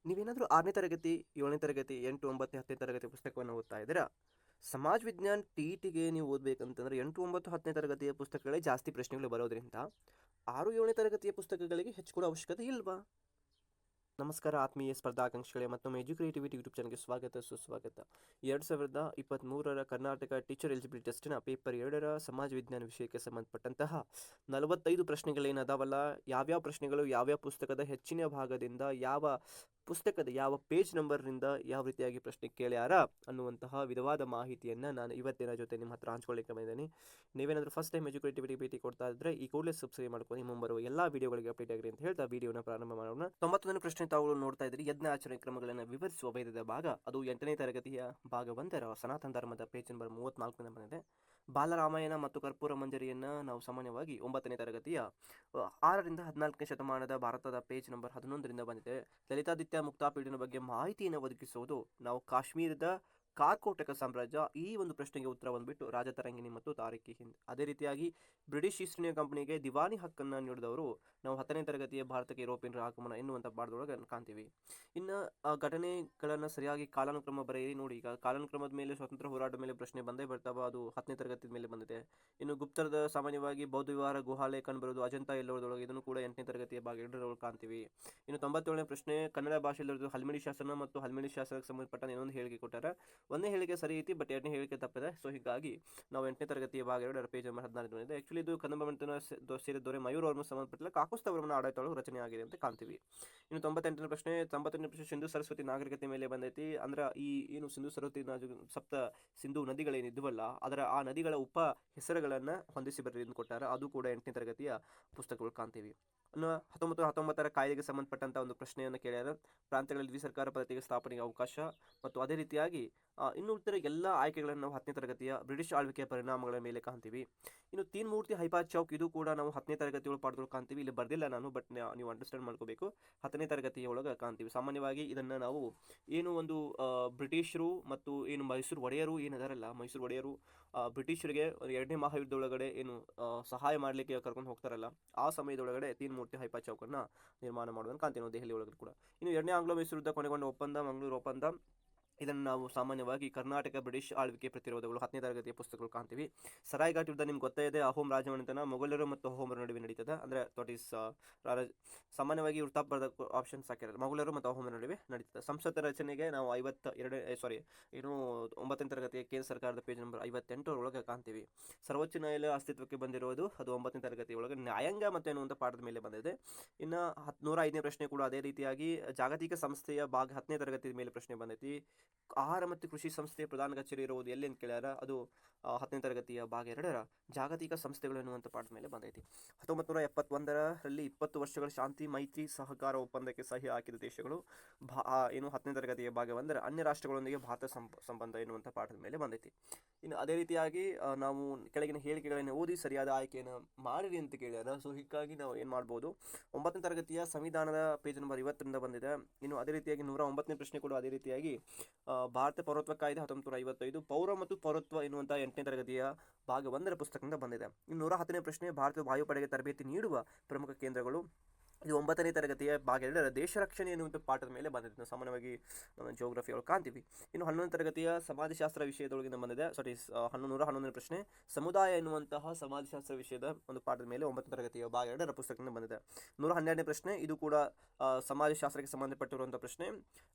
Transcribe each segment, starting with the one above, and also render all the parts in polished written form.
ನೀವೇನಾದರೂ 6ನೇ ತರಗತಿ, 7ನೇ ತರಗತಿ, 8, 9, 10ನೇ ತರಗತಿ ಪುಸ್ತಕವನ್ನು ಓದ್ತಾ ಇದ್ದೀರಾ? ಸಮಾಜ ವಿಜ್ಞಾನ ಟಿ.ಇ.ಟಿಗೆ ನೀವು ಓದಬೇಕಂತಂದ್ರೆ 8, 9, 10ನೇ ತರಗತಿಯ ಪುಸ್ತಕಗಳೇ ಜಾಸ್ತಿ ಪ್ರಶ್ನೆಗಳು ಬರೋದ್ರಿಂದ 6, 7ನೇ ತರಗತಿಯ ಪುಸ್ತಕಗಳಿಗೆ ಹೆಚ್ಚು ಕೂಡ ಅವಶ್ಯಕತೆ ಇಲ್ವಾ? ನಮಸ್ಕಾರ ಆತ್ಮೀಯ ಸ್ಪರ್ಧಾಕಾಂಕ್ಷಿಗಳೇ, ಮತ್ತೊಮ್ಮೆ ಎಜುಕ್ರಿಯೇಟಿವಿಟಿ ಯೂಟ್ಯೂಬ್ ಚಾನಲ್ಗೆ ಸ್ವಾಗತ ಸುಸ್ವಾಗತ. 2023ರ ಕರ್ನಾಟಕ ಟೀಚರ್ ಎಲಿಜಿಬಿಲಿಟಿ ಟೆಸ್ಟಿನ ಪೇಪರ್ 2ರ ಸಮಾಜ ವಿಜ್ಞಾನ ವಿಷಯಕ್ಕೆ ಸಂಬಂಧಪಟ್ಟಂತಹ 45 ಪ್ರಶ್ನೆಗಳೇನದಾವಲ್ಲ, ಯಾವ್ಯಾವ ಪ್ರಶ್ನೆಗಳು ಯಾವ್ಯಾವ ಪುಸ್ತಕದ ಹೆಚ್ಚಿನ ಭಾಗದಿಂದ ಯಾವ ಪೇಜ್ ನಂಬರ್ನಿಂದ ಯಾವ ರೀತಿಯಾಗಿ ಪ್ರಶ್ನೆ ಕೇಳ್ಯಾರ ಅನ್ನುವಂತಹ ವಿಧವಾದ ಮಾಹಿತಿಯನ್ನು ನಾನು ಇವತ್ತಿನ ಜೊತೆ ನಿಮ್ಮ ಹತ್ರ ಹಂಚ್ಕೊಳ್ಳಿಕ್ಕೆ ಬಂದಿದ್ದೀನಿ. ನೀವೇನಾದರೂ ಫಸ್ಟ್ ಟೈಮ್ ಎಜುಕೇಟಿವಿಟಿ ಭೇಟಿ ಕೊಡ್ತಾ ಇದ್ದರೆ ಈ ಕೂಡಲೇ ಸಬ್ಸ್ಕ್ರೈಬ್ ಮಾಡ್ಕೊಂಡು ಮುಂಬರುವ ಎಲ್ಲ ವಿಡಿಯೋಗಳಿಗೆ ಅಪ್ಡೇಟ್ ಆಗಿರಿ ಅಂತ ಹೇಳ್ತಾ ವಿಡಿಯೋನ ಪ್ರಾರಂಭ ಮಾಡೋಣ. 91ನೇ ಪ್ರಶ್ನೆ ತಾವು ನೋಡ್ತಾ ಇದ್ರಿ, ಯಜ್ಞ ಆಚರಣೆ ಕ್ರಮಗಳನ್ನು ವಿವರಿಸುವ ಭೇದದ ಭಾಗ. ಅದು 8ನೇ ತರಗತಿಯ ಭಾಗ 1ರ ಸನಾತನ ಧರ್ಮದ ಪೇಜ್ ನಂಬರ್ 34 ಬಂದಿದೆ. ಬಾಲರಾಮಾಯಣ ಮತ್ತು ಕರ್ಪೂರ ಮಂಜರಿಯನ್ನು ನಾವು ಸಾಮಾನ್ಯವಾಗಿ 9ನೇ ತರಗತಿಯ 6ರಿಂದ 14ನೇ ಶತಮಾನದ ಭಾರತದ ಪೇಜ್ ನಂಬರ್ 11ರಿಂದ ಬಂದಿದೆ. ಲಲಿತಾದಿತ್ಯ ಮುಕ್ತಾಪೀಡನ ಬಗ್ಗೆ ಮಾಹಿತಿಯನ್ನು ಒದಗಿಸುವುದು ನಾವು ಕಾಶ್ಮೀರದ ಕಾರ್ಕೋಟಕ ಸಾಮ್ರಾಜ್ಯ. ಈ ಒಂದು ಪ್ರಶ್ನೆಗೆ ಉತ್ತರ ಬಂದ್ಬಿಟ್ಟು ರಾಜತರಂಗಿಣಿ ಮತ್ತು ತಾರಿಕಿ ಹಿಂದ್. ಅದೇ ರೀತಿಯಾಗಿ ಬ್ರಿಟಿಷ್ ಈಸ್ಟ್ ಇಂಡಿಯಾ ಕಂಪನಿಗೆ ದಿವಾನಿ ಹಕ್ಕನ್ನು ನೀಡಿದವರು ನಾವು 10ನೇ ತರಗತಿಯ ಭಾರತಕ್ಕೆ ಯುರೋಪಿಯನ್ ಆಗಮನ ಎನ್ನುವಂಥ ಪಾಠದೊಳಗೆ ಕಾಣ್ತೀವಿ. ಇನ್ನು ಘಟನೆಗಳನ್ನು ಸರಿಯಾಗಿ ಕಾಲಾನುಕ್ರಮ ಬರೆಯಿರಿ. ನೋಡಿ, ಈಗ ಕಾಲಾನುಕ್ರಮದ ಮೇಲೆ ಸ್ವತಂತ್ರ ಹೋರಾಟದ ಮೇಲೆ ಪ್ರಶ್ನೆ ಬಂದೇ ಬರ್ತಾವ, ಅದು 10ನೇ ತರಗತಿ ಮೇಲೆ ಬಂದಿದೆ. ಇನ್ನು ಗುಪ್ತರದ ಸಾಮಾನ್ಯವಾಗಿ ಬೌದ್ಧ ವಿಹಾರ ಗುಹಾಲೆ ಕಂಡುಬರೋದು ಅಜಂತಾ ಎಲ್ಲೋರದೊಳಗೆ, ಇದನ್ನು ಕೂಡ 8ನೇ ತರಗತಿಯ ಭಾಗ 2ರೊಳಗೆ ಕಾಣ್ತೀವಿ. ಇನ್ನು 97ನೇ ಪ್ರಶ್ನೆ ಕನ್ನಡ ಭಾಷೆಯಲ್ಲಿರೋದು ಹಲ್ಮಿಡಿ ಶಾಸನ ಮತ್ತು ಹಲ್ಮಿಡಿ ಶಾಸನಕ್ಕೆ ಸಂಬಂಧಪಟ್ಟ ಇನ್ನೊಂದು ಹೇಳಿಕೆ ಕೊಟ್ಟಾರೆ. ಒಂದನೇ ಹೇಳಿಕೆ ಸರಿ ಐತಿ, ಬಟ್ 2ನೇ ಹೇಳಿಕೆ ತಪ್ಪಿದೆ. ಸೊ ಹೀಗಾಗಿ ನಾವು 8ನೇ ತರಗತಿಯ ಭಾಗ 2ರ ಪೇಜ್ ನಂಬರ್ 14 ಬಂದಿದೆ. ಆ್ಯಕ್ಚುಲಿ ಇದು ಕದಂಬ ಮಂಟನ ಸೇರಿದ ದೊರೆ ಮಯೂರ್ ಅವರನ್ನು ಸಂಬಂಧಪಟ್ಟಿಲ್ಲ ಕಾಕುಸ್ತವರಮನ ಆಡಳಿತಗಳು ರಚನೆ ಆಗಿದೆ ಅಂತ ಕಾಣ್ತೀವಿ. ಇನ್ನು 98ನೇ ಪ್ರಶ್ನೆ ಸಿಂಧು ಸರಸ್ವತಿ ನಾಗರಿಕತೆ ಮೇಲೆ ಬಂದೈತಿ. ಅಂದ್ರೆ ಈ ಏನು ಸಿಂಧು ಸರಸ್ವತಿ ಸಪ್ತ ಸಿಂಧು ನದಿಗಳೇನಿದ್ವಲ್ಲ, ಅದರ ಆ ನದಿಗಳ ಉಪ ಹೆಸರುಗಳನ್ನು ಹೊಂದಿಸಿ ಬರೆದು ಕೊಟ್ಟಾರ. ಅದು ಕೂಡ 8ನೇ ತರಗತಿಯ ಪುಸ್ತಕಗಳು ಕಾಣ್ತೀವಿ. ಇನ್ನು 1919ರ ಕಾಯ್ದೆಗೆ ಸಂಬಂಧಪಟ್ಟಂಥ ಒಂದು ಪ್ರಶ್ನೆಯನ್ನು ಕೇಳ್ಯಾರ. ಪ್ರಾಂತ್ಯಗಳಲ್ಲಿ ದ್ವಿಸರ್ಕಾರ ಪದ್ಧತಿಗೆ ಸ್ಥಾಪನೆಗೆ ಅವಕಾಶ ಮತ್ತು ಅದೇ ರೀತಿಯಾಗಿ ಇನ್ನು ಇತರ ಎಲ್ಲ ಆಯ್ಕೆಗಳನ್ನು ನಾವು 10ನೇ ತರಗತಿಯ ಬ್ರಿಟಿಷ್ ಆಳ್ವಿಕೆಯ ಪರಿಣಾಮಗಳ ಮೇಲೆ ಕಾಣ್ತೀವಿ. ಇನ್ನು ತೀನ್ ಮೂರ್ತಿ ಹೈಪಾ ಚೌಕ್, ಇದು ಕೂಡ ನಾವು 10ನೇ ತರಗತಿಯೊಳಗೆ ಪಾಠಗಳು ಕಾಣ್ತೀವಿ. ಇಲ್ಲಿ ಬರ್ದಿಲ್ಲ ನಾನು, ಬಟ್ ನೀವು ಅಂಡರ್ಸ್ಟ್ಯಾಂಡ್ ಮಾಡ್ಕೋಬೇಕು. 10ನೇ ತರಗತಿಯೊಳಗೆ ಕಾಣ್ತೀವಿ. ಸಾಮಾನ್ಯವಾಗಿ ಇದನ್ನು ನಾವು ಏನು ಒಂದು ಬ್ರಿಟಿಷರು ಮತ್ತು ಏನು ಮೈಸೂರು ಒಡೆಯರು ಏನದಾರಲ್ಲ, ಮೈಸೂರು ಒಡೆಯರು ಬ್ರಿಟಿಷರಿಗೆ 2ನೇ ಮಹಾಯುದ್ಧದೊಳಗಡೆ ಏನು ಸಹಾಯ ಮಾಡಲಿಕ್ಕೆ ಕರ್ಕೊಂಡು ಹೋಗ್ತಾರಲ್ಲ, ಆ ಸಮಯದೊಳಗಡೆ ತೀನ್ ಮೂರ್ತಿ ಹೈಪಾ ಚೌಕನ್ನು ನಿರ್ಮಾಣ ಮಾಡೋದನ್ನು ಕಾಣ್ತೀವಿ ನಾವು ದೆಹಲಿ ಒಳಗಡೆ ಕೂಡ. ಇನ್ನು 2ನೇ ಆಂಗ್ಲೋ ಮೈಸೂರು ಯುದ್ಧ ಕೊನೆಗೊಂಡ ಒಪ್ಪಂದ, ಮಂಗಳೂರು ಒಪ್ಪಂದ, ಇದನ್ನು ನಾವು ಸಾಮಾನ್ಯವಾಗಿ ಕರ್ನಾಟಕ ಬ್ರಿಟಿಷ್ ಆಳ್ವಿಕೆ ಪ್ರತಿರೋಧಗಳು 10ನೇ ತರಗತಿಯ ಪುಸ್ತಕಗಳು ಕಾಣ್ತೀವಿ. ಸರಾಯ್ ಘಾಟ್ ಯುದ್ಧ ನಿಮ್ಗೆ ಗೊತ್ತೇ ಇದೆ, ಅಹೋಮ್ ರಾಜಮನೆತನ ಮೊಘಲರು ಮತ್ತು ಅಹೋಮರ ನಡುವೆ ನಡೀತದೆ. ಅಂದರೆ ದಟ್ ಈಸ್ ಸಾಮಾನ್ಯವಾಗಿ ಇವ್ರು ತಪ್ಪು ಬರೆದ ಆಪ್ಷನ್ಸ್ ಹಾಕಿರೋದು, ಮೊಘಲರು ಮತ್ತು ಅಹೋಮರ ನಡುವೆ ನಡೀತದೆ. ಸಂಸತ್ ರಚನೆಗೆ ನಾವು 9ನೇ ತರಗತಿಯ ಕೇಂದ್ರ ಸರ್ಕಾರದ ಪೇಜ್ ನಂಬರ್ 58 ಕಾಣ್ತೀವಿ. ಸರ್ವೋಚ್ಚ ನ್ಯಾಯಾಲಯ ಅಸ್ತಿತ್ವಕ್ಕೆ ಬಂದಿರೋದು ಅದು 9ನೇ ತರಗತಿ ಒಳಗೆ ನ್ಯಾಯಾಂಗ ಮತ್ತು ಎನ್ನುವಂಥ ಪಾಠದ ಮೇಲೆ ಬಂದಿದೆ. ಇನ್ನು 105ನೇ ಪ್ರಶ್ನೆ ಕೂಡ ಅದೇ ರೀತಿಯಾಗಿ ಜಾಗತಿಕ ಸಂಸ್ಥೆಯ ಭಾಗ 10ನೇ ತರಗತಿ ಮೇಲೆ ಪ್ರಶ್ನೆ ಬಂದೈತಿ. ಆಹಾರ ಮತ್ತು ಕೃಷಿ ಸಂಸ್ಥೆಯ ಪ್ರಧಾನ ಕಚೇರಿ ಇರುವುದು ಎಲ್ಲಿ ಅಂತ ಕೇಳ್ಯಾರ. ಅದು 10ನೇ ತರಗತಿಯ ಭಾಗ 2ರ ಜಾಗತಿಕ ಸಂಸ್ಥೆಗಳು ಎನ್ನುವಂಥ ಪಾಠದ ಮೇಲೆ ಬಂದೈತಿ. 1971ರಲ್ಲಿ 20 ವರ್ಷಗಳ ಶಾಂತಿ ಮೈತ್ರಿ ಸಹಕಾರ ಒಪ್ಪಂದಕ್ಕೆ ಸಹಿ ಹಾಕಿದ ದೇಶಗಳು ಏನು 10ನೇ ತರಗತಿಯ ಭಾಗ 1ರ ಅನ್ಯ ರಾಷ್ಟ್ರಗಳೊಂದಿಗೆ ಭಾರತ ಸಂಬಂಧ ಎನ್ನುವಂಥ ಪಾಠದ ಮೇಲೆ ಬಂದೈತಿ. ಇನ್ನು ಅದೇ ರೀತಿಯಾಗಿ ನಾವು ಕೆಳಗಿನ ಹೇಳಿಕೆಗಳನ್ನು ಓದಿ ಸರಿಯಾದ ಆಯ್ಕೆಯನ್ನು ಮಾಡಿರಿ ಅಂತ ಕೇಳ್ಯಾರ. ಸೊ ಹೀಗಾಗಿ ನಾವು ಏನು ಮಾಡ್ಬೋದು, 9ನೇ ತರಗತಿಯ ಸಂವಿಧಾನದ ಪೇಜ್ ನಂಬರ್ 50ರಿಂದ ಬಂದಿದೆ. ಇನ್ನು ಅದೇ ರೀತಿಯಾಗಿ 109ನೇ ಪ್ರಶ್ನೆ ಕೂಡ ಅದೇ ರೀತಿಯಾಗಿ ಭಾರತ ಪೌರತ್ವ ಕಾಯ್ದೆ 1955 ಪೌರ ಮತ್ತು ಪೌರತ್ವ ಎನ್ನುವಂಥ 8ನೇ ತರಗತಿಯ ಭಾಗ 1ರ ಪುಸ್ತಕದಿಂದ ಬಂದಿದೆ. ಇನ್ನು 110ನೇ ಪ್ರಶ್ನೆ ಭಾರತದ ವಾಯುಪಡೆಗೆ ತರಬೇತಿ ನೀಡುವ ಪ್ರಮುಖ ಕೇಂದ್ರಗಳು. ಇದು 9ನೇ ತರಗತಿಯ ಭಾಗ 2ರ ದೇಶ ರಕ್ಷಣೆ ಎನ್ನುವಂಥ ಪಾಠದ ಮೇಲೆ ಬಂದಿದೆ. ನಾವು ಸಾಮಾನ್ಯವಾಗಿ ಜಿಯೋಗ್ರಫಿ ಒಳಗೆ ಕಾಣ್ತೀವಿ. ಇನ್ನು 11ನೇ ತರಗತಿಯ ಸಮಾಜಶಾಸ್ತ್ರ ವಿಷಯದೊಳಗಿಂದ ಬಂದಿದೆ. 111ನೇ ಪ್ರಶ್ನೆ ಸಮುದಾಯ ಎನ್ನುವಂತಹ ಸಮಾಜಶಾಸ್ತ್ರ ವಿಷಯದ ಒಂದು ಪಾಠದ ಮೇಲೆ 9ನೇ ತರಗತಿಯ ಭಾಗ 2ರ ಪುಸ್ತಕದಿಂದ ಬಂದಿದೆ. 112ನೇ ಪ್ರಶ್ನೆ ಇದು ಕೂಡ ಸಮಾಜಶಾಸ್ತ್ರಕ್ಕೆ ಸಂಬಂಧಪಟ್ಟಿರುವಂಥ ಪ್ರಶ್ನೆ,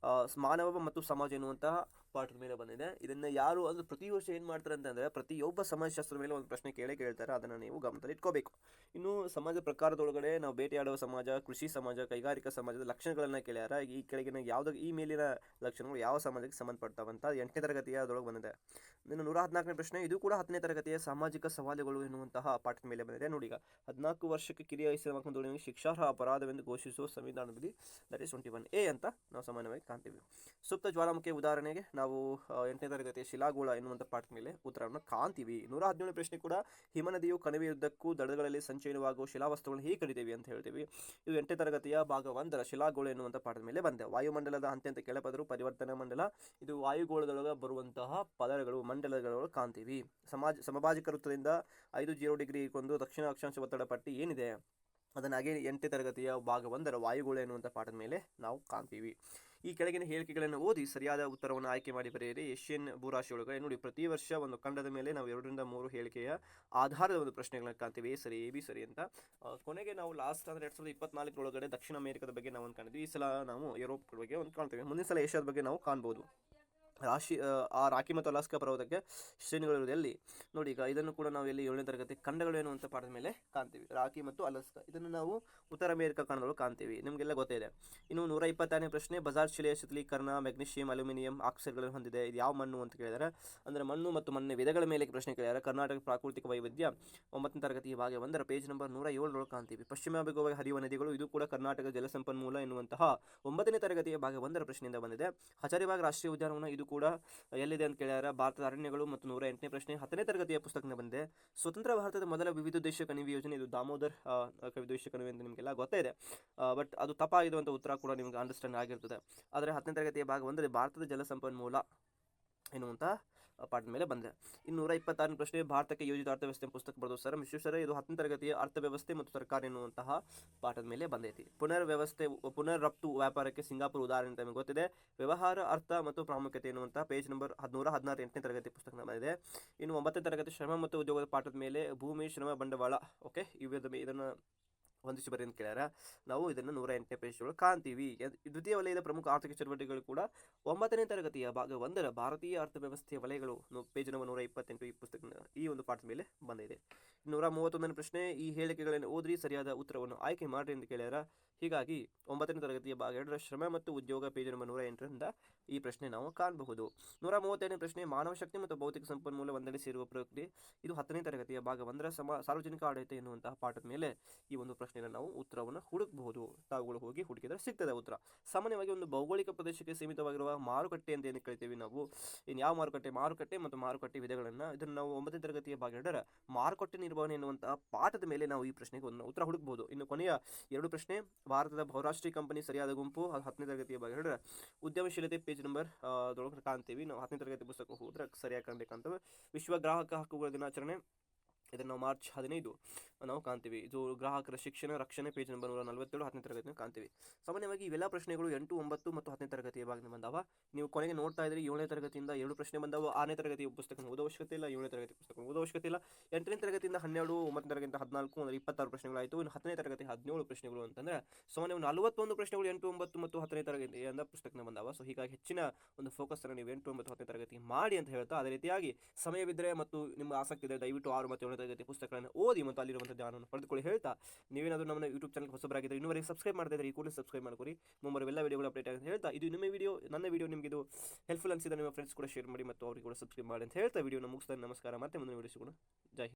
ಮಾನವ ಮತ್ತು ಸಮಾಜ ಎನ್ನುವಂತಹ ಪಾಠದ ಮೇಲೆ ಬಂದಿದೆ. ಇದನ್ನು ಯಾರು ಅಂದರೆ ಪ್ರತಿ ವರ್ಷ ಏನು ಮಾಡ್ತಾರೆ ಅಂತಂದರೆ ಪ್ರತಿಯೊಬ್ಬ ಸಮಾಜಶಾಸ್ತ್ರದ ಮೇಲೆ ಒಂದು ಪ್ರಶ್ನೆ ಕೇಳ್ತಾರೆ. ಅದನ್ನು ನೀವು ಗಮನದಲ್ಲಿ ಇಟ್ಕೋಬೇಕು. ಇನ್ನು ಸಮಾಜ ಪ್ರಕಾರದೊಳಗಡೆ ನಾವು ಬೇಟೆಯಾಡುವ ಸಮಾಜ, ಕೃಷಿ ಸಮಾಜ, ಕೈಗಾರಿಕಾ ಸಮಾಜದ ಲಕ್ಷಣಗಳನ್ನು ಕೇಳ್ಯಾರ. ಈ ಕೆಳಗಿನ ಈ ಮೇಲಿನ ಲಕ್ಷಣಗಳು ಯಾವ ಸಮಾಜಕ್ಕೆ ಸಂಬಂಧಪಡ್ತಾವಂತ 8ನೇ ತರಗತಿಯ ಅದರೊಳಗೆ ಬಂದಿದೆ. ಇನ್ನು 114ನೇ ಪ್ರಶ್ನೆ ಇದು ಕೂಡ 10ನೇ ತರಗತಿಯ ಸಾಮಾಜಿಕ ಸವಾಲುಗಳು ಎನ್ನುವಂತಹ ಪಾಠದ ಮೇಲೆ ಬಂದಿದೆ. ನೋಡಿ, ಈಗ 14 ವರ್ಷಕ್ಕೆ ಕಿರಿಯ ವಯಸ್ಸಿನ ಮಕ್ಕಳೊಂದಿಗೆ ಶಿಕ್ಷಾರ್ಹ ಅಪರಾಧವೆಂದು ಘೋಷಿಸುವ ಸಂವಿಧಾನ ವಿಧಿ ದಟ್ ಈಸ್ 21A ಅಂತ ನಾವು ಸಾಮಾನ್ಯವಾಗಿ ಕಾಣ್ತೀವಿ. ಸುಪ್ತ ಜ್ವಾಲಾಮುಖಿ ಉದಾಹರಣೆಗೆ ನಾವು 8ನೇ ತರಗತಿಯ ಶಿಲಾಗೋಳ ಎನ್ನುವಂಥ ಪಾಠದ ಮೇಲೆ ಉತ್ತರವನ್ನು ಕಾಣ್ತೀವಿ. 117ನೇ ಪ್ರಶ್ನೆ ಕೂಡ ಹಿಮನದಿಯು ಕಣಿವೆಯುದ್ದಕ್ಕೂ ದಡಗಳಲ್ಲಿ ಸಂಚಯನವಾಗುವ ಶಿಲಾವಸ್ತುಗಳನ್ನು ಹೇಗೆ ಕರಿತೀವಿ ಅಂತ ಹೇಳ್ತೀವಿ. ಇದು 8ನೇ ತರಗತಿಯ ಭಾಗ 1ರ ಶಿಲಾಗೋಳ ಎನ್ನುವಂಥ ಪಾಠದ ಮೇಲೆ ಬಂದೆ. ವಾಯುಮಂಡಲದ ಅತ್ಯಂತ ಕೆಳಪದರು ಪರಿವರ್ತನಾ ಮಂಡಲ, ಇದು ವಾಯುಗೋಳದೊಳಗೆ ಬರುವಂತಹ ಪದರಗಳು ಮಂಡಲಗಳು ಕಾಣ್ತೀವಿ. ಸಮಭಾಜಕ ವೃತ್ತದಿಂದ 50 ಡಿಗ್ರಿ ಕೊಂದು ದಕ್ಷಿಣ ಅಕ್ಷಾಂಶ ಒತ್ತಡ ಪಟ್ಟಿ ಏನಿದೆ ಅದನ್ನು ಹಾಗೆ 8ನೇ ತರಗತಿಯ ಭಾಗ 1ರ ವಾಯುಗುಳ ಎನ್ನುವಂಥ ಪಾಠದ ಮೇಲೆ ನಾವು ಕಾಣ್ತೀವಿ. ಈ ಕೆಳಗಿನ ಹೇಳಿಕೆಗಳನ್ನು ಓದಿ ಸರಿಯಾದ ಉತ್ತರವನ್ನು ಆಯ್ಕೆ ಮಾಡಿ ಬರೆಯಿರಿ. ಏಷ್ಯನ್ ಭೂರಾಶಿ ಒಳಗಡೆ ನೋಡಿ, ಪ್ರತಿ ವರ್ಷ ಒಂದು ಖಂಡದ ಮೇಲೆ ನಾವು 2ರಿಂದ 3 ಹೇಳಿಕೆಯ ಆಧಾರದ ಒಂದು ಪ್ರಶ್ನೆಗಳನ್ನ ಕಾಣ್ತೀವಿ, ಎ ಸರಿ, ಎ ಬಿ ಸರಿ ಅಂತ. ಕೊನೆಗೆ ನಾವು ಲಾಸ್ಟ್ ಅಂದರೆ 2024 ಒಳಗಡೆ ದಕ್ಷಿಣ ಅಮೆರಿಕದ ಬಗ್ಗೆ ನಾವು ಒಂದು ಕಾಣ್ತೀವಿ. ಈ ಸಲ ನಾವು ಯುರೋಪ್ ಬಗ್ಗೆ ಒಂದು ಕಾಣ್ತೀವಿ. ಮುಂದಿನ ಸಲ ಏಷ್ಯಾದ ಬಗ್ಗೆ ನಾವು ಕಾಣ್ಬೋದು. ರಾಕಿ ಮತ್ತು ಅಲಾಸ್ಕಾ ಪರ್ವತಕ್ಕೆ ಶ್ರೇಣಿಗಳಿರುವುದಲ್ಲಿ ನೋಡಿ, ಈಗ ಇದನ್ನು ಕೂಡ ನಾವು ಎಲ್ಲಿ 7ನೇ ತರಗತಿ ಖಂಡಗಳು ಎನ್ನುವಂಥ ಪಾಠದ ಮೇಲೆ ಕಾಣ್ತೀವಿ. ರಾಕಿ ಮತ್ತು ಅಲಾಸ್ಕಾ ಇದನ್ನು ನಾವು ಉತ್ತರ ಅಮೆರಿಕ ಖಂಡಗಳು ಕಾಣ್ತೀವಿ, ನಿಮಗೆಲ್ಲ ಗೊತ್ತಿದೆ. ಇನ್ನು 126ನೇ ಪ್ರಶ್ನೆ, ಬಜಾರ್ ಶಿಲೆಯ ಶೀತಲೀಕರಣ ಮೆಗ್ನೀಷಿಯಂ ಅಲ್ಯೂಮಿನಿಯಂ ಆಕ್ಸೈಡ್ಗಳನ್ನು ಹೊಂದಿದೆ. ಇದು ಯಾವ ಮಣ್ಣು ಅಂತ ಕೇಳಿದರೆ, ಅಂದರೆ ಮಣ್ಣು ಮತ್ತು ಮಣ್ಣಿನ ವಿಧಗಳ ಮೇಲೆ ಪ್ರಶ್ನೆ ಕೇಳಿದರೆ ಕರ್ನಾಟಕ ಪ್ರಾಕೃತಿಕ ವೈವಿಧ್ಯ 9ನೇ ತರಗತಿ ಭಾಗ 1ರ ಪೇಜ್ ನಂಬರ್ 107 ಕಾಣ್ತೀವಿ. ಪಶ್ಚಿಮ ಬೆಳಗಾವಿ ಹರಿಯುವ ನದಿಗಳು, ಇದು ಕೂಡ ಕರ್ನಾಟಕ ಜಲಸಂಪನ್ಮೂಲ ಎನ್ನುವಂತಹ 9ನೇ ತರಗತಿಯ ಭಾಗ 1ರ ಪ್ರಶ್ನೆಯಿಂದ ಬಂದಿದೆ. ಹಜಾರಿಬಾಗ್ ರಾಷ್ಟ್ರೀಯ ಉದ್ಯಾನವನ, ಇದು ಕೂಡ ಎಲ್ಲಿದೆ ಅಂತ ಕೇಳ್ಯಾರ, ಭಾರತದ ಅರಣ್ಯಗಳು ಮತ್ತು 108ನೇ ಪ್ರಶ್ನೆ 10ನೇ ತರಗತಿಯ ಪುಸ್ತಕದಿಂದ ಬಂದಿದೆ. ಸ್ವತಂತ್ರ ಭಾರತದ ಮೊದಲ ವಿವಿಧೋದ್ದೇಶ ಕಣಿವೆ ಯೋಜನೆ, ಇದು ದಾಮೋದರ್ ವಿವಿಧೋದ್ದೇಶ ಕಣಿವೆ ಅಂತ ನಿಮಗೆಲ್ಲ ಗೊತ್ತೇ ಇದೆ. ಬಟ್ ಅದು ತಪ್ಪಾಗಿರುವಂಥ ಉತ್ತರ ಕೂಡ ನಿಮ್ಗೆ ಅಂಡರ್ಸ್ಟ್ಯಾಂಡ್ ಆಗಿರ್ತದೆ. ಆದರೆ 10ನೇ ತರಗತಿಯ ಭಾಗ 1ರಲ್ಲಿ ಭಾರತದ ಜಲಸಂಪನ್ಮೂಲ ಎನ್ನುವಂಥ ಪಾಠದ ಮೇಲೆ ಬಂದಿದೆ. ಇನ್ನು 126ನೇ ಪ್ರಶ್ನೆ, ಭಾರತಕ್ಕೆ ಯೋಜಿತ ಅರ್ಥವ್ಯವಸ್ಥೆ ಪುಸ್ತಕ ಬರೆದು ಸರ್ ವಿಶ್ವೇಶ್ವರ, ಇದು 10ನೇ ತರಗತಿಯ ಅರ್ಥವ್ಯವಸ್ಥೆ ಮತ್ತು ಸರ್ಕಾರ ಎನ್ನುವಂತಹ ಪಾಠದ ಮೇಲೆ ಬಂದೈತಿ. ಪುನರ್ ರಫ್ತು ವ್ಯಾಪಾರಕ್ಕೆ ಸಿಂಗಾಪುರ ಉದಾಹರಣೆ ಅಂತ ನಿಮಗೆ ಗೊತ್ತಿದೆ. ವ್ಯವಹಾರ ಅರ್ಥ ಮತ್ತು ಪ್ರಾಮುಖ್ಯತೆ ಎನ್ನುವಂಥ ಪೇಜ್ ನಂಬರ್ 116 8ನೇ ತರಗತಿ ಪುಸ್ತಕ ಬಂದಿದೆ. ಇನ್ನು 9ನೇ ತರಗತಿ ಶ್ರಮ ಮತ್ತು ಉದ್ಯೋಗದ ಪಾಠದ ಮೇಲೆ ಭೂಮಿ, ಶ್ರಮ, ಬಂಡವಾಳ, ಓಕೆ, ಇದನ್ನು ಹೊಂದಿಸಿ ಬರಿ ಅಂತ ಕೇಳ್ಯಾರ. ನಾವು ಇದನ್ನು 108ನೇ ಪೇಜ್ ಒಳಗೆ ಕಾಣ್ತೀವಿ. ದ್ವಿತೀಯ ವಲಯದ ಪ್ರಮುಖ ಆರ್ಥಿಕ ಚಟುವಟಿಕೆಗಳು ಕೂಡ 9ನೇ ತರಗತಿಯ ಭಾಗ 1ರ ಭಾರತೀಯ ಅರ್ಥವ್ಯವಸ್ಥೆಯ ವಲಯಗಳು ಪೇಜ್ ನಂಬರ್ 128 ಈ ಪುಸ್ತಕ ಈ ಒಂದು ಪಾಠದ ಮೇಲೆ ಬಂದಿದೆ. 131ನೇ ಪ್ರಶ್ನೆ, ಈ ಹೇಳಿಕೆಗಳನ್ನು ಓದ್ರಿ, ಸರಿಯಾದ ಉತ್ತರವನ್ನು ಆಯ್ಕೆ ಮಾಡ್ರಿ ಅಂತ ಕೇಳ್ಯಾರ. ಹೀಗಾಗಿ 9ನೇ ತರಗತಿಯ ಭಾಗ 2ರ ಶ್ರಮ ಮತ್ತು ಉದ್ಯೋಗ ಪೇಜ್ ನಂಬರ್ 108ರಿಂದ ಈ ಪ್ರಶ್ನೆ ನಾವು ಕಾಣಬಹುದು. 132ನೇ ಪ್ರಶ್ನೆ, ಮಾನವ ಶಕ್ತಿ ಮತ್ತು ಭೌತಿಕ ಸಂಪನ್ಮೂಲ ಒಂದೆಡೆ ಸೇರುವ ಪ್ರಕ್ರಿಯೆ, ಇದು 10ನೇ ತರಗತಿಯ ಭಾಗ 1ರ ಸಾರ್ವಜನಿಕ ಆಡಳಿತ ಎನ್ನುವಂತಹ ಪಾಠದ ಮೇಲೆ ಈ ಒಂದು ಪ್ರಶ್ನೆಯನ್ನು ನಾವು ಉತ್ತರವನ್ನು ಹುಡುಕಬಹುದು. ತಾವುಗಳು ಹೋಗಿ ಹುಡುಕಿದರೆ ಸಿಗ್ತದೆ ಉತ್ತರ. ಸಾಮಾನ್ಯವಾಗಿ ಒಂದು ಭೌಗೋಳಿಕ ಪ್ರದೇಶಕ್ಕೆ ಸೀಮಿತವಾಗಿರುವ ಮಾರುಕಟ್ಟೆ ಅಂತ ಏನು ಕರಿತೀವಿ ನಾವು, ಇನ್ನು ಯಾವ ಮಾರುಕಟ್ಟೆ ಮತ್ತು ಮಾರುಕಟ್ಟೆ ವಿಧಗಳನ್ನು, ಇದನ್ನು ನಾವು 9ನೇ ತರಗತಿಯ ಭಾಗ 2ರ ಮಾರುಕಟ್ಟೆ ನಿರ್ವಹಣೆ ಎನ್ನುವಂತಹ ಪಾಠದ ಮೇಲೆ ನಾವು ಈ ಪ್ರಶ್ನೆಗೆ ಒಂದು ಉತ್ತರ ಹುಡುಕಬಹುದು. ಇನ್ನು ಕೊನೆಯ 2 ಪ್ರಶ್ನೆ, ಭಾರತದ ಬಹುರಾಷ್ಟ್ರೀಯ ಕಂಪನಿ ಸರಿಯಾದ ಗುಂಪು, 10ನೇ ತರಗತಿಯ ಭಾಗ 2ರ ಉದ್ಯಮಶೀಲತೆ ಪೇಜ್ ನಂಬರ್ ದೊಳಗೆ ಕಾಣ್ತೀವಿ. ನಾವು 10ನೇ ತರಗತಿ ಪುಸ್ತಕ ಹೋದ್ರೆ ಸರಿಯಾಗಿ ಕಾಣಬೇಕಂತ. ವಿಶ್ವ ಗ್ರಾಹಕ ಹಕ್ಕುಗಳ ದಿನಾಚರಣೆ, ಇದನ್ನು ಮಾರ್ಚ್ 15 ನಾವು ಕಾಣ್ತೀವಿ. ಇದು ಗ್ರಾಹಕರ ಶಿಕ್ಷಣ ರಕ್ಷಣೆ ಪೇಜ್ ನಂಬರ್ 147 10ನೇ ತರಗತಿನ ಕಾಣ್ತೀವಿ. ಸಾಮಾನ್ಯವಾಗಿ ಇವೆಲ್ಲ ಪ್ರಶ್ನೆಗಳು 8, 9 ಮತ್ತು 10ನೇ ತರಗತಿಯ ಭಾಗದಿಂದ ಬಂದಾವ. ನೀವು ಕೊನೆಗೆ ನೋಡ್ತಾ ಇದ್ರಿ 7ನೇ ತರಗತಿಯಿಂದ 2 ಪ್ರಶ್ನೆ ಬಂದಾವ. 6ನೇ ತರಗತಿಯ ಪುಸ್ತಕ ಓದೋ ಅವಶ್ಯಕತೆ ಇಲ್ಲ, 7ನೇ ತರಗತಿ ಪುಸ್ತಕ ಓದೋ ಅವಶ್ಯಕತೆ ಇಲ್ಲ. 8ನೇ ತರಗತಿಯಿಂದ 12, 9ನೇ ತರಗತಿಯಿಂದ 14, ಅಂದರೆ 26 ಪ್ರಶ್ನೆಗಳಾಯಿತು. ಇನ್ನು 10ನೇ ತರಗತಿ 17 ಪ್ರಶ್ನೆಗಳು ಅಂತಂದರೆ ಸಾಮಾನ್ಯ 41 ಪ್ರಶ್ನೆಗಳು 8, 9 ಮತ್ತು 10ನೇ ತರಗತಿಯಿಂದ ಪುಸ್ತಕನ ಬಂದಾವ. ಸೊ ಹೀಗಾಗಿ ಹೆಚ್ಚಿನ ಒಂದು ಫೋಕಸ್ ಅನ್ನು ನೀವು 8, 9, 10ನೇ ತರಗತಿ ಮಾಡಿ ಅಂತ ಹೇಳ್ತಾ, ಅದೇ ರೀತಿಯಾಗಿ ಸಮಯವಿದ್ದರೆ ಮತ್ತು ನಿಮ್ಮ ಆಸಕ್ತಿ ಇದ್ದರೆ ದಯವಿಟ್ಟು 6 ಮತ್ತು 7ನೇ ತರಗತಿ ಪುಸ್ತಕಗಳನ್ನು ಓದಿ ಮತ್ತು ಅಲ್ಲಿರುವಂಥ ಜ್ಞಾನವನ್ನು ಪಡೆದುಕೊಳ್ಳಿ ಹೇಳ್ತಾ, ನೀವೇನಾದರೂ ನಮ್ಮ ಯೂಟ್ಯೂಬ್ ಚಾನಲ್ ಹೊಸಬರಾಗಿದ್ದರೆ ಇನ್ನೂವರೆಗೆ ಸಬ್ಸ್ಕ್ರೈಬ್ ಮಾಡ್ತಾ ಇದ್ದರೆ ಈ ಕೂಡಲೇ ಸಬ್ಸ್ಕ್ರೈಬ್ ಮಾಡ್ಕೊರಿ. ಮುಂಬರುವ ಎಲ್ಲ ವಿಡಿಯೋಗಳು ಅಪ್ಡೇಟ್ ಆಗಿ ಹೇಳ್ತಾ, ಇದು ನಿಮ್ಮ ವಿಡಿಯೋ, ನನ್ನ ವಿಡಿಯೋ ನಿಮಗೆ ಇದು ಹೆಲ್ಪ್ಫುಲ್ ಅನಿಸಿದರೆ ನಿಮ್ಮ ಫ್ರೆಂಡ್ಸ್ ಕೂಡ ಶೇರ್ ಮಾಡಿ ಮತ್ತು ಅವರಿಗೆ ಕೂಡ ಸಬ್ಸ್ಕ್ರೈಬ್ ಮಾಡಿ ಅಂತ ಹೇಳ್ತಾ ವಿಡಿಯೋನ ಮುಗಿಸ್ತಾ ನಮಸ್ಕಾರ. ಮತ್ತೆ ಮುಂದಿನ ವಿಡಿಯೋ ಸಿಗೋಣ. ಜೈ ಹಿಂದ್.